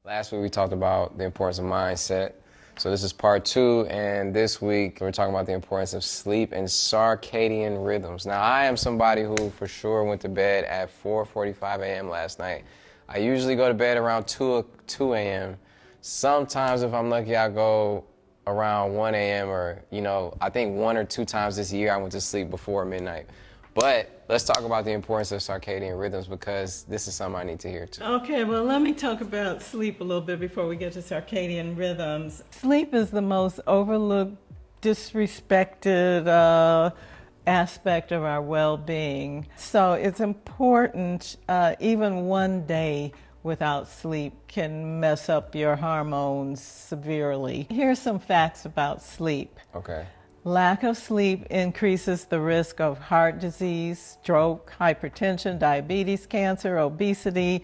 Last week we talked about the importance of mindset. So this is part 2, and this week we're talking about the importance of sleep and circadian rhythms. Now, I am somebody who for sure went to bed at 4:45 a.m. last night. I usually go to bed around 2 a.m. Sometimes if I'm lucky, I go around 1 a.m. or, I think 1 or 2 times this year I went to sleep before midnight. But let's talk about the importance of circadian rhythms because this is something I need to hear too. Okay, well, let me talk about sleep a little bit before we get to circadian rhythms. Sleep is the most overlooked, disrespected aspect of our well-being. So it's important, even one day without sleep can mess up your hormones severely. Here's some facts about sleep. Okay. Lack of sleep increases the risk of heart disease, stroke, hypertension, diabetes, cancer, obesity,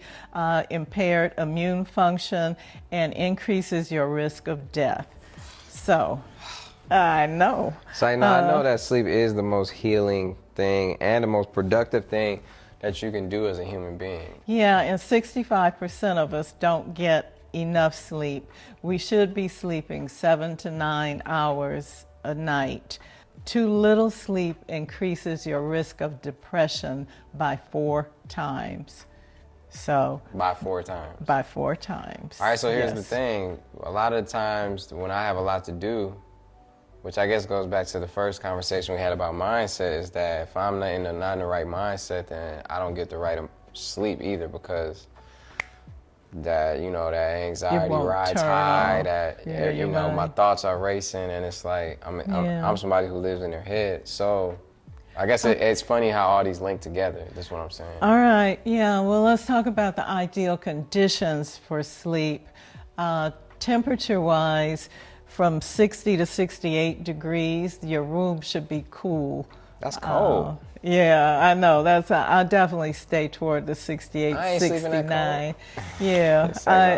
impaired immune function, and increases your risk of death. So, I know. So I know that sleep is the most healing thing and the most productive thing that you can do as a human being. Yeah, and 65% of us don't get enough sleep. We should be sleeping 7 to 9 hours a night. Too little sleep increases your risk of depression by 4 times. So By 4 times. by 4 times. All right, so here's the Yes. thing. A lot of the times when I have a lot to do, which I guess goes back to the first conversation we had about mindset, is that if I'm not in the right mindset, then I don't get the right sleep either because that anxiety won't rides turn high, off. that Yeah, your my mind. thoughts are racing, and it's like I'm somebody who lives in their head. So I guess it's funny how all these link together. That's what I'm saying. All right, yeah, well, let's talk about the ideal conditions for sleep. Temperature-wise, from 60 to 68 degrees, your room should be cool. That's cold. Yeah, I know. I definitely stay toward the 68, I ain't sleeping that 69. Yeah,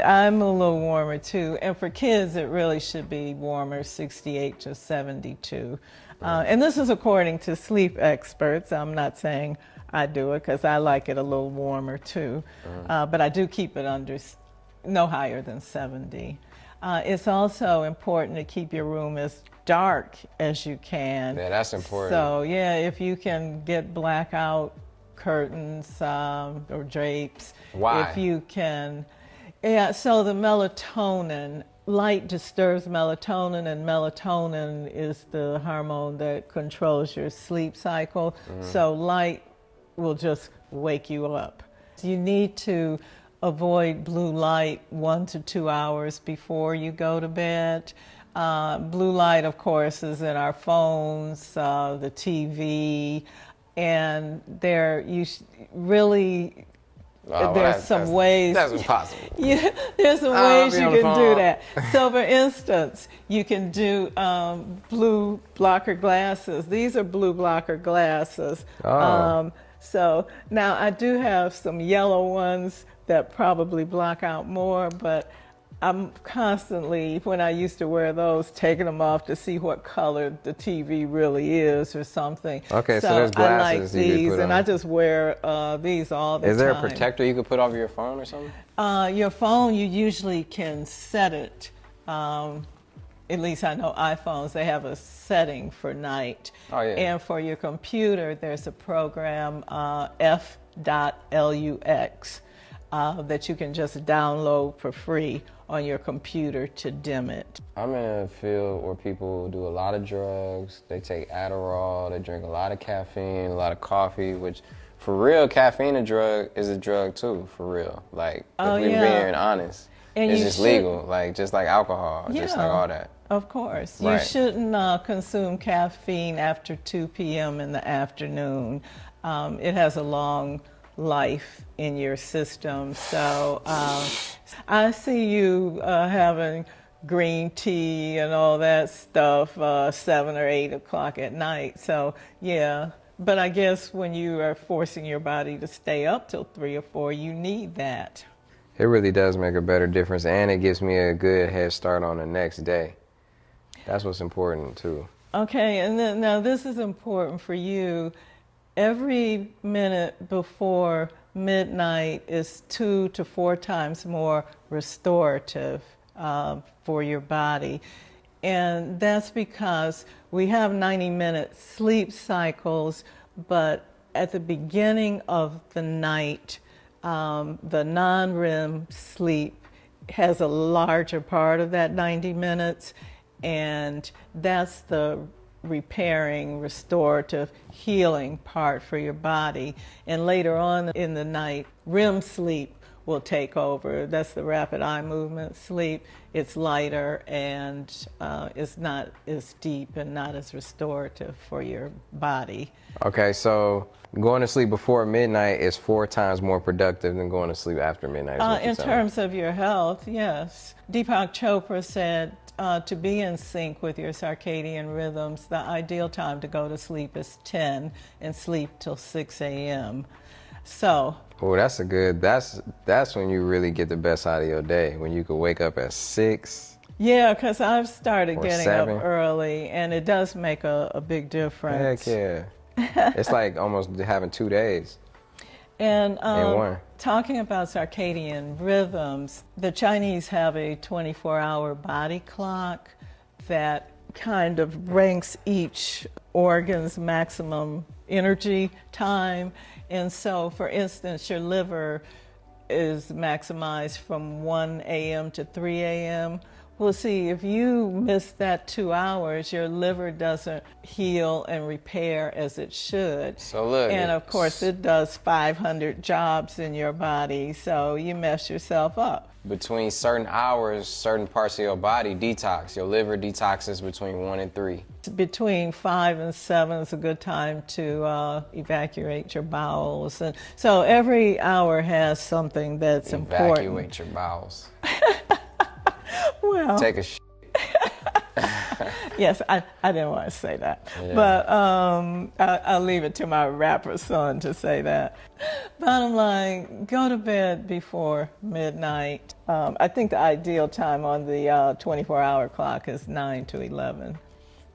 I'm a little warmer too. And for kids, it really should be warmer, 68 to 72. And this is according to sleep experts. I'm not saying I do it because I like it a little warmer too. But I do keep it no higher than 70. It's also important to keep your room as dark as you can. Yeah, that's important. So, yeah, if you can get blackout curtains or drapes. Why? If you can. Yeah, so the melatonin, light disturbs melatonin, and melatonin is the hormone that controls your sleep cycle. So light will just wake you up. You need to avoid blue light 1 to 2 hours before you go to bed. Blue light, of course, is in our phones, the TV, and there's some ways. That's impossible. Yeah, there's some ways you can do that. So, for instance, you can do blue blocker glasses. These are blue blocker glasses. So now I do have some yellow ones that probably block out more, but I'm constantly, when I used to wear those, taking them off to see what color the TV really is or something. Okay, so there's glasses I like you could these, put and on. I just wear these all the time. Is there a protector you could put over your phone or something? Your phone, you usually can set it. At least I know iPhones, they have a setting for night. Oh, yeah. And for your computer, there's a program, F.LUX, that you can just download for free on your computer to dim it. I'm in a field where people do a lot of drugs. They take Adderall, they drink a lot of caffeine, a lot of coffee, which for real, caffeine is a drug too, for real. Like, if we're being honest, and it's just legal, like just like alcohol, just like all that. Of course. Right. You shouldn't consume caffeine after 2 p.m. in the afternoon. It has a long life in your system. So I see you having green tea and all that stuff 7 or 8 o'clock at night. So, yeah. But I guess when you are forcing your body to stay up till 3 or 4, you need that. It really does make a better difference, and it gives me a good head start on the next day. That's what's important too. Okay, and then now this is important for you. Every minute before midnight is 2 to 4 times more restorative for your body. And that's because we have 90-minute sleep cycles, but at the beginning of the night, the non-REM sleep has a larger part of that 90 minutes, and that's the repairing, restorative, healing part for your body. And later on in the night, REM sleep will take over. That's the rapid eye movement sleep. It's lighter and it's not as deep and not as restorative for your body. Okay, so going to sleep before midnight is 4 times more productive than going to sleep after midnight. Is what you're In telling terms of your health, yes. Deepak Chopra said to be in sync with your circadian rhythms, the ideal time to go to sleep is 10 and sleep till 6 a.m. So. Oh, that's a good. That's when you really get the best out of your day. When you could wake up at 6. Yeah, because I've started Or getting 7. up early, and it does make a big difference. Heck yeah. It's like almost having 2 days And in one. talking about circadian rhythms, the Chinese have a 24-hour body clock that kind of ranks each organ's maximum energy time. And so, for instance, your liver is maximized from 1 a.m. to 3 a.m. Well, see, if you miss that 2 hours, your liver doesn't heal and repair as it should. So look. And of course, it does 500 jobs in your body, so you mess yourself up. Between certain hours, certain parts of your body detox. Your liver detoxes between 1 and 3. Between 5 and 7 is a good time to evacuate your bowels. And so every hour has something that's important. Evacuate your bowels. Well, Take a shit. yes, I didn't want to say that, Yeah. but I'll leave it to my rapper son to say that. Bottom line, go to bed before midnight. I think the ideal time on the 24-hour clock is 9 to 11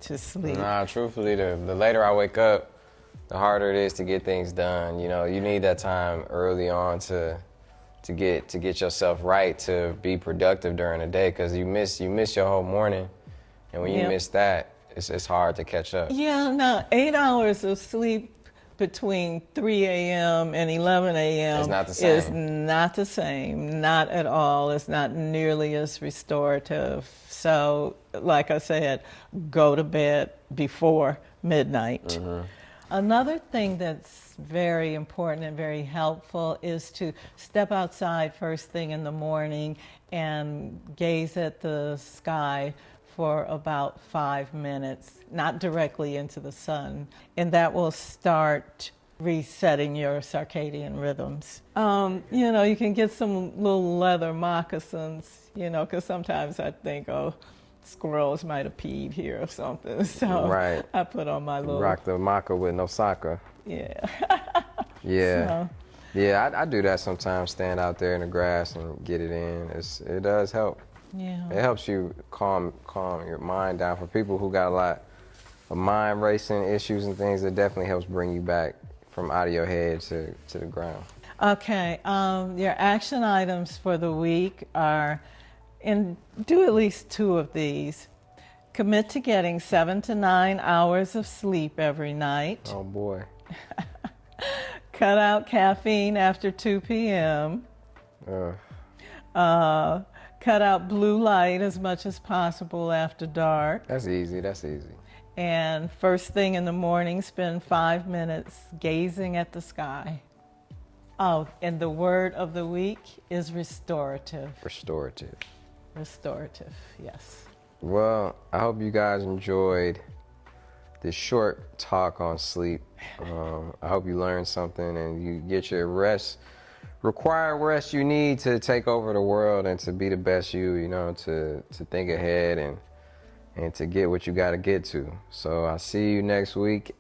to sleep. Nah, truthfully, the later I wake up, the harder it is to get things done. You know, you need that time early on to get yourself right, to be productive during the day, because you miss your whole morning, and when you Yep. miss that, it's hard to catch up. Yeah, no, 8 hours of sleep between 3 a.m. and 11 a.m. It's not the is same. not the same, not at all. It's not nearly as restorative. So, like I said, go to bed before midnight. Mm-hmm. Another thing that's very important and very helpful is to step outside first thing in the morning and gaze at the sky for about 5 minutes, not directly into the sun, and that will start resetting your circadian rhythms. You know, you can get some little leather moccasins, you know, because sometimes I think, oh, squirrels might have peed here or something. So Right. I put on my little, Rock the maca with no soccer. yeah. Yeah. So, Yeah, I do that sometimes, stand out there in the grass and get it in. It does help. yeah. It helps you calm your mind down. For people who got a lot of mind racing issues and things, it definitely helps bring you back from out of your head to the ground. Okay, your action items for the week are, and do at least 2 of these. Commit to getting 7 to 9 hours of sleep every night. Oh boy. Cut out caffeine after 2 p.m. Cut out blue light as much as possible after dark. That's easy. That's easy. And first thing in the morning, spend 5 minutes gazing at the sky. Oh, and the word of the week is restorative. Restorative. Restorative, yes. Well, I hope you guys enjoyed this short talk on sleep. I hope you learned something and you get your required rest you need to take over the world and to be the best you know, to think ahead and to get what you got to get to. So I'll see you next week.